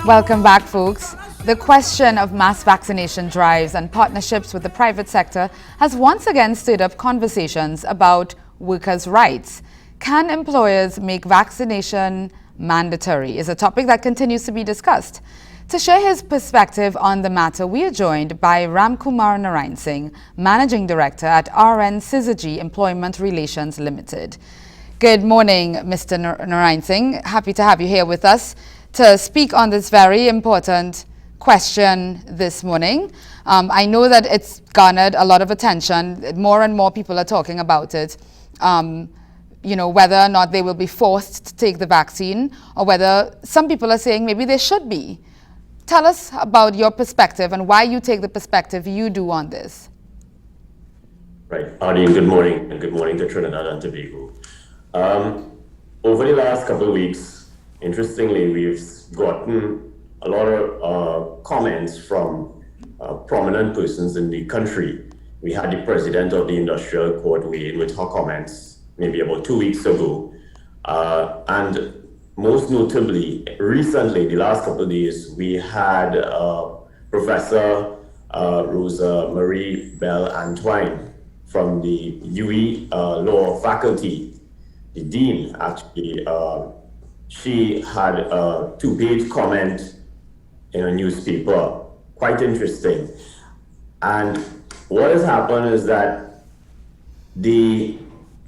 Welcome back, folks. The question of mass vaccination drives and partnerships with the private sector has once again stirred up conversations about workers' rights. Can employers make vaccination mandatory is a topic that continues to be discussed. To share his perspective on the matter, we are joined by Ramkumar Narinesingh, Managing Director at RN Syzygy Employment Relations Limited. Good morning, Mr. Narinesingh. Happy to have you here with us to speak on this very important question this morning. I know that it's garnered a lot of attention. More and more people are talking about it. Whether or not they will be forced to take the vaccine, or whether some people are saying maybe they should be. Tell us about your perspective and why you take the perspective you do on this. Right. Arlene, good morning, and good morning to Trinidad and Tobago. Over the last couple of weeks, interestingly, we've gotten a lot of comments from prominent persons in the country. We had the president of the industrial court weigh in with her comments maybe about 2 weeks ago. And most notably, recently, the last couple of days, we had Professor Rosa Marie Bell Antoine from the UE Law Faculty, the dean, actually. She had a 2-page comment in a newspaper, quite interesting. And what has happened is that the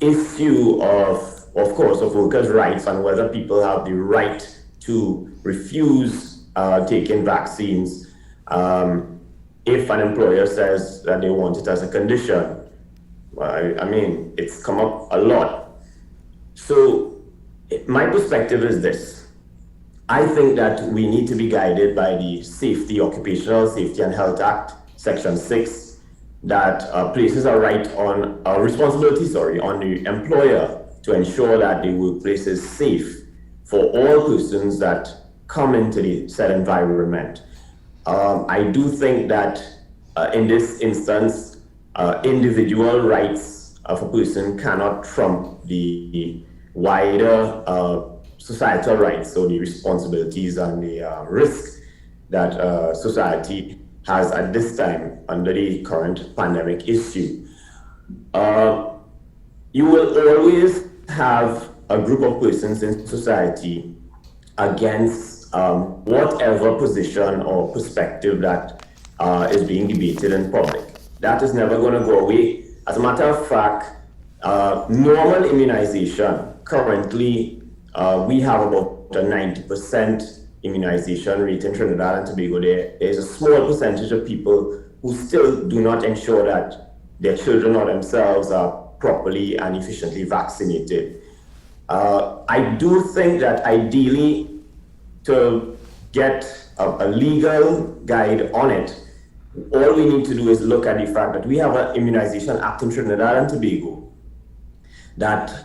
issue of course, of workers' rights and whether people have the right to refuse taking vaccines if an employer says that they want it as a condition. I mean, it's come up a lot. So my perspective is this. I think that we need to be guided by the Occupational Safety and Health Act, Section 6, that places a right on responsibility on the employer to ensure that the workplace is safe for all persons that come into the said environment. I do think that in this instance, individual rights of a person cannot trump the wider societal rights, so the responsibilities and the risks that society has at this time under the current pandemic issue. You will always have a group of persons in society against whatever position or perspective that is being debated in public. That is never going to go away. As a matter of fact, normal immunization, currently we have about a 90% immunization rate in Trinidad and Tobago. There is a small percentage of people who still do not ensure that their children or themselves are properly and efficiently vaccinated. I do think that ideally, to get a legal guide on it, all we need to do is look at the fact that we have an immunization act in Trinidad and Tobago that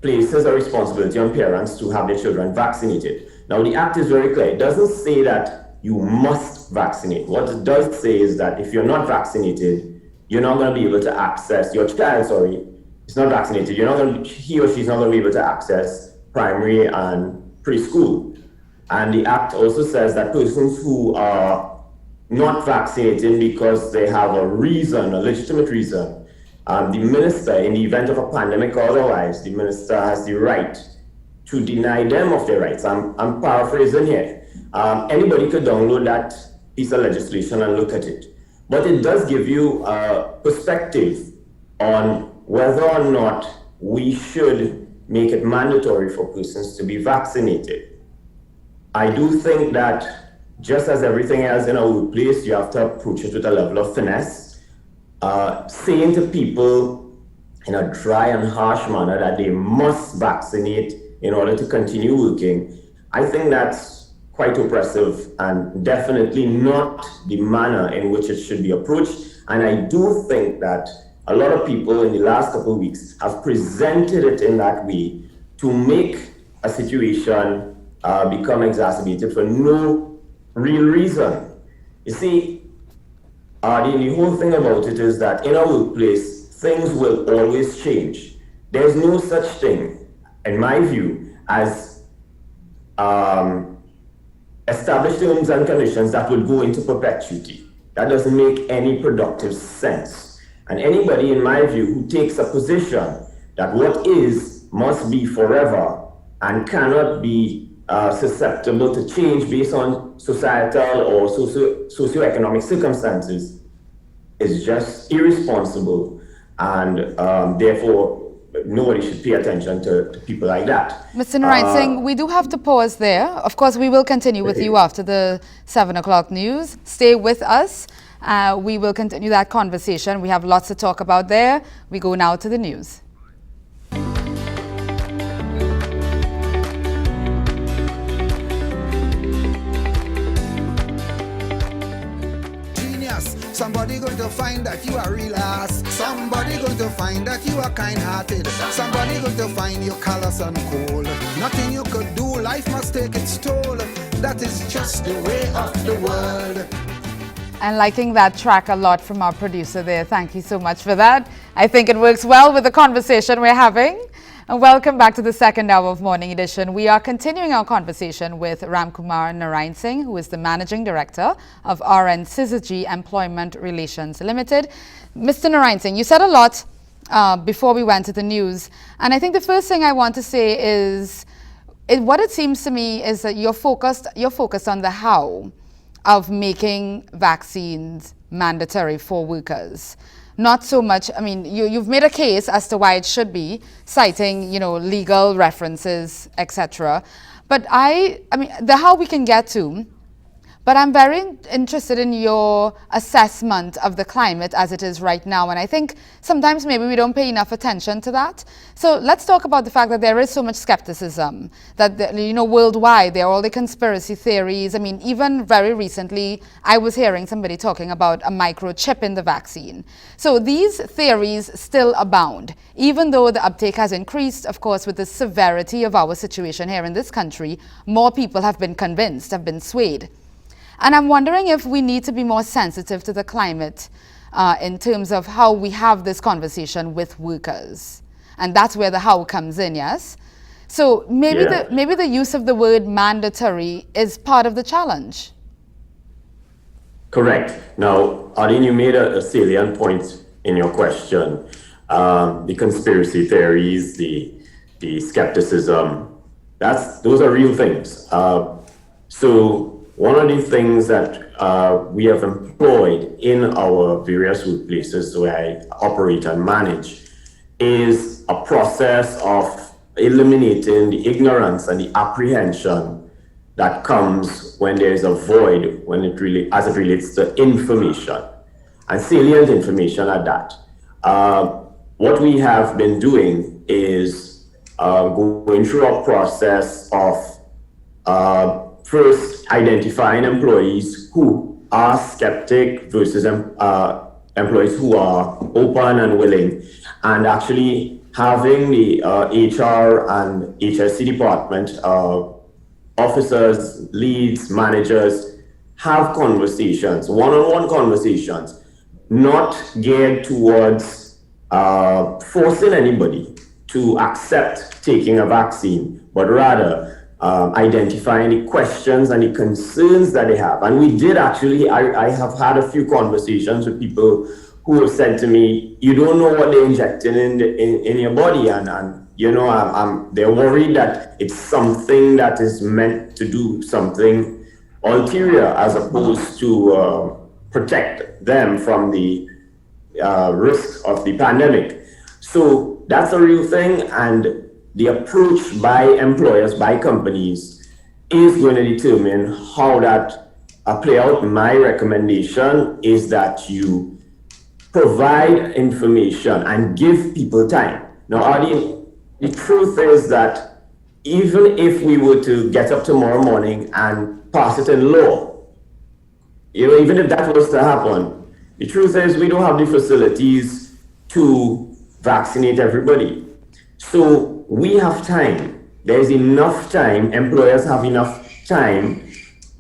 places a responsibility on parents to have their children vaccinated. Now, the act is very clear. It doesn't say that you must vaccinate. What it does say is that if you're not vaccinated, you're not going to be able to access, your child, is not vaccinated, he or she's not going to be able to access primary and preschool. And the act also says that persons who are not vaccinated because they have a legitimate reason, the minister, in the event of a pandemic or otherwise, the minister has the right to deny them of their rights. I'm paraphrasing here. Anybody could download that piece of legislation and look at it. But it does give you a perspective on whether or not we should make it mandatory for persons to be vaccinated. I do think that just as everything else in our workplace, you have to approach it with a level of finesse. Saying to people in a dry and harsh manner that they must vaccinate in order to continue working, I think that's quite oppressive and definitely not the manner in which it should be approached. And I do think that a lot of people in the last couple of weeks have presented it in that way to make a situation become exacerbated for no real reason. You see, the whole thing about it is that in our workplace, things will always change. There's no such thing, in my view, as establish terms and conditions that would go into perpetuity. That doesn't make any productive sense. And anybody, in my view, who takes a position that what is must be forever and cannot be susceptible to change based on societal or socioeconomic circumstances is just irresponsible, and therefore nobody should pay attention to people like that. Mr. Narinesingh, we do have to pause there. Of course, we will continue with you after the 7 o'clock news. Stay with us. We will continue that conversation. We have lots to talk about there. We go now to the news. Somebody going to find that you are real ass. Somebody going to find that you are kind-hearted. Somebody going to find you callous and cold. Nothing you could do, life must take its toll. That is just the way of the world. And liking that track a lot from our producer there. Thank you so much for that. I think it works well with the conversation we're having. And welcome back to the second hour of Morning Edition. We are continuing our conversation with Ramkumar Narinesingh, who is the Managing Director of RN Syzygy Employment Relations Limited. Mr. Narinesingh, you said a lot before we went to the news. And I think the first thing I want to say is, what it seems to me is that you're focused on the how of making vaccines mandatory for workers. Not so much, I mean, you've made a case as to why it should be, citing, legal references, etc. But I mean, the how we can get to, but I'm very interested in your assessment of the climate as it is right now. And I think sometimes maybe we don't pay enough attention to that. So let's talk about the fact that there is so much skepticism, that, worldwide, there are all the conspiracy theories. I mean, even very recently, I was hearing somebody talking about a microchip in the vaccine. So these theories still abound, even though the uptake has increased, of course, with the severity of our situation here in this country. More people have been convinced, have been swayed. And I'm wondering if we need to be more sensitive to the climate in terms of how we have this conversation with workers. And that's where the how comes in, yes? So maybe the use of the word mandatory is part of the challenge. Correct. Now, Adine, you made a salient point in your question. The conspiracy theories, the skepticism, those are real things. So one of the things that we have employed in our various workplaces where I operate and manage is a process of eliminating the ignorance and the apprehension that comes when there is a void as it relates to information, and salient information at that. What we have been doing is going through a process of first identifying employees who are skeptic versus employees who are open and willing, and actually having the HR and HSC department officers, leads, managers have conversations, one-on-one conversations, not geared towards forcing anybody to accept taking a vaccine, but rather identifying the questions and the concerns that they have. And we did actually, I have had a few conversations with people who have said to me, you don't know what they're injecting in your body, and they're worried that it's something that is meant to do something ulterior as opposed to protect them from the risks of the pandemic. So that's a real thing, and the approach by employers, by companies, is going to determine how that play out. My recommendation is that you provide information and give people time. Now, Adi, the truth is that even if we were to get up tomorrow morning and pass it in law, even if that was to happen, the truth is we don't have the facilities to vaccinate everybody. So we have time. There's enough time. Employers have enough time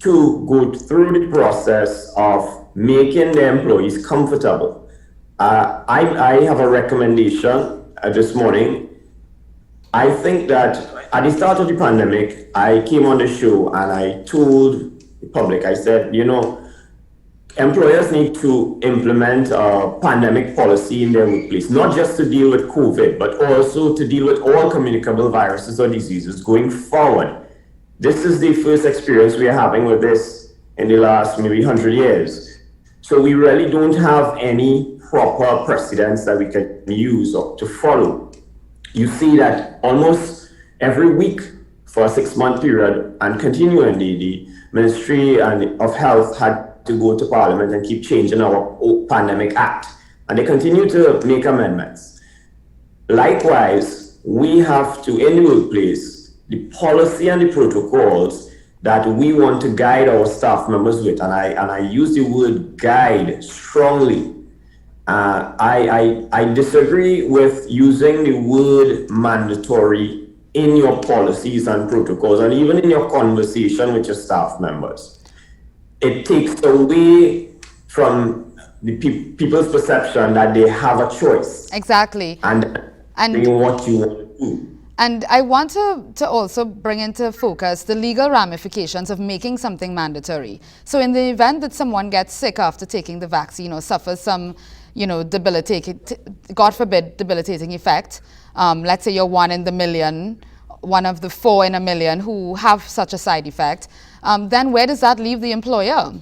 to go through the process of making their employees comfortable. I have a recommendation this morning. I think that at the start of the pandemic, I came on the show and I told the public. I said, employers need to implement a pandemic policy in their workplace, not just to deal with COVID, but also to deal with all communicable viruses or diseases going forward. This is the first experience we are having with this in the last maybe 100 years. So we really don't have any proper precedents that we can use or to follow. You see that almost every week for a 6-month period and continually, the Ministry of Health had to go to Parliament and keep changing our Pandemic Act. And they continue to make amendments. Likewise, we have to, in the workplace, the policy and the protocols that we want to guide our staff members with, and I use the word guide strongly. I disagree with using the word mandatory in your policies and protocols, and even in your conversation with your staff members. It takes away from the people's perception that they have a choice. Exactly. And what you want to do. And I want to also bring into focus the legal ramifications of making something mandatory. So in the event that someone gets sick after taking the vaccine or suffers some, debilitating, God forbid, debilitating effect, let's say you're 1 in the million, one of the 4 in a million who have such a side effect, then where does that leave the employer?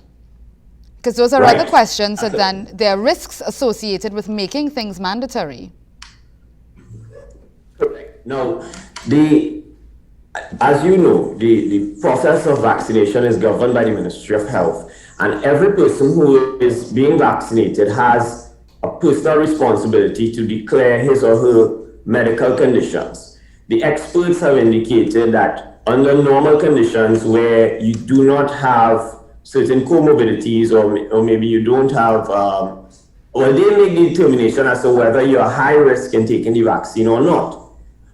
Because those are other questions that then there are risks associated with making things mandatory. Correct. Now, as you know, the process of vaccination is governed by the Ministry of Health, and every person who is being vaccinated has a personal responsibility to declare his or her medical conditions. The experts have indicated that under normal conditions where you do not have certain comorbidities or maybe you don't have, they make the determination as to whether you're high risk in taking the vaccine or not.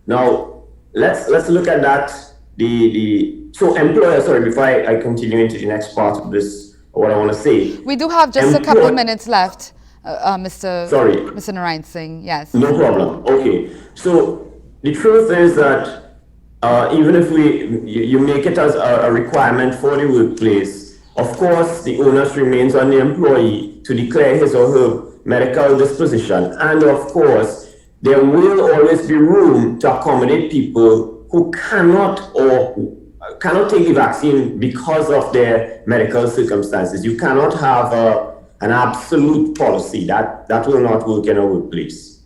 Now, let's look at that. So employers, before I continue into the next part of this, what I want to say. We do have just a couple minutes left, Mr. Narinesingh, yes. No problem. Okay. So the truth is that even if you make it as a requirement for the workplace, of course, the onus remains on the employee to declare his or her medical disposition. And of course, there will always be room to accommodate people who cannot take the vaccine because of their medical circumstances. You cannot have an absolute policy that will not work in a workplace.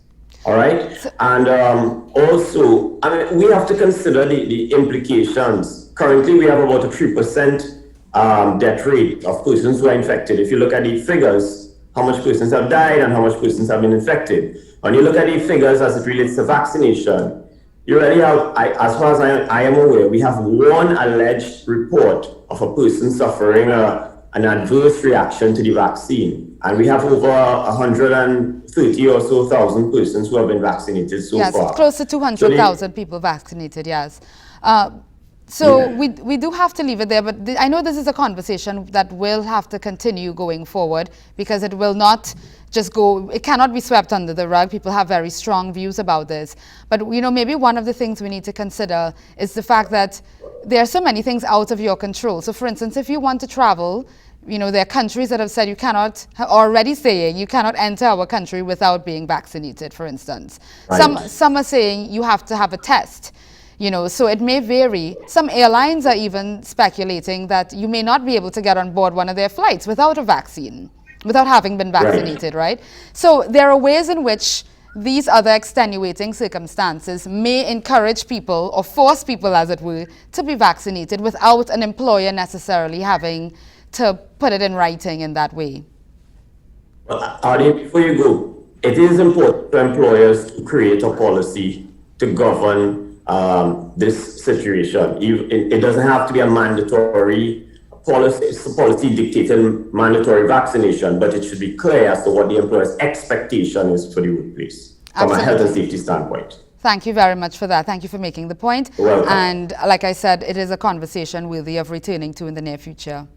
All right. And also, we have to consider the implications. Currently, we have about a 3% death rate of persons who are infected. If you look at the figures, how much persons have died and how much persons have been infected. When you look at the figures as it relates to vaccination, you already have, as far as I am aware, we have one alleged report of a person suffering an adverse reaction to the vaccine. And we have over 130 or so thousand persons who have been vaccinated so far. Yes, close to 200,000 people vaccinated, yes. We do have to leave it there, but I know this is a conversation that will have to continue going forward because it will not just go, it cannot be swept under the rug. People have very strong views about this. But, maybe one of the things we need to consider is the fact that there are so many things out of your control. So, for instance, if you want to travel, there are countries that have said you cannot, already saying you cannot enter our country without being vaccinated, for instance. Right. Some are saying you have to have a test. So it may vary. Some airlines are even speculating that you may not be able to get on board one of their flights without a vaccine, without having been vaccinated, right? So there are ways in which these other extenuating circumstances may encourage people or force people, as it were, to be vaccinated without an employer necessarily having to put it in writing in that way. Well, Adi, before you go, it is important for employers to create a policy to govern this situation. It doesn't have to be a mandatory policy. It's a policy dictating mandatory vaccination, but it should be clear as to what the employer's expectation is for the workplace from a health and safety standpoint. Thank you very much for that. Thank you for making the point. You're welcome. And like I said, it is a conversation worthy of returning to in the near future.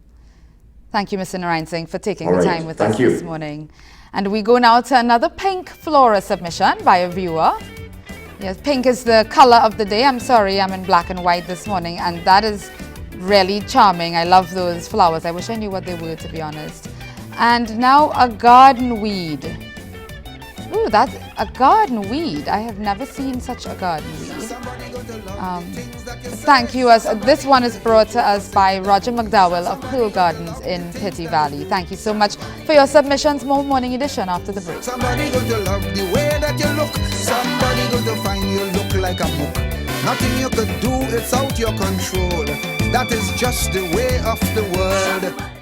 Thank you, Mr. Narinesingh, for taking the time with us this morning. And we go now to another pink flora submission by a viewer. Yes, pink is the color of the day. I'm sorry, I'm in black and white this morning, and that is really charming. I love those flowers. I wish I knew what they were, to be honest. And now a garden weed. Ooh, that's a garden weed. I have never seen such a garden weed. Thank you. This one is brought to us by Roger McDowell of Pearl Gardens in Pitti Valley. Thank you so much for your submissions. More Morning Edition after the break. Somebody going to love the way that you look. Somebody going to find you look like a book. Nothing you could do, it's out your control. That is just the way of the world.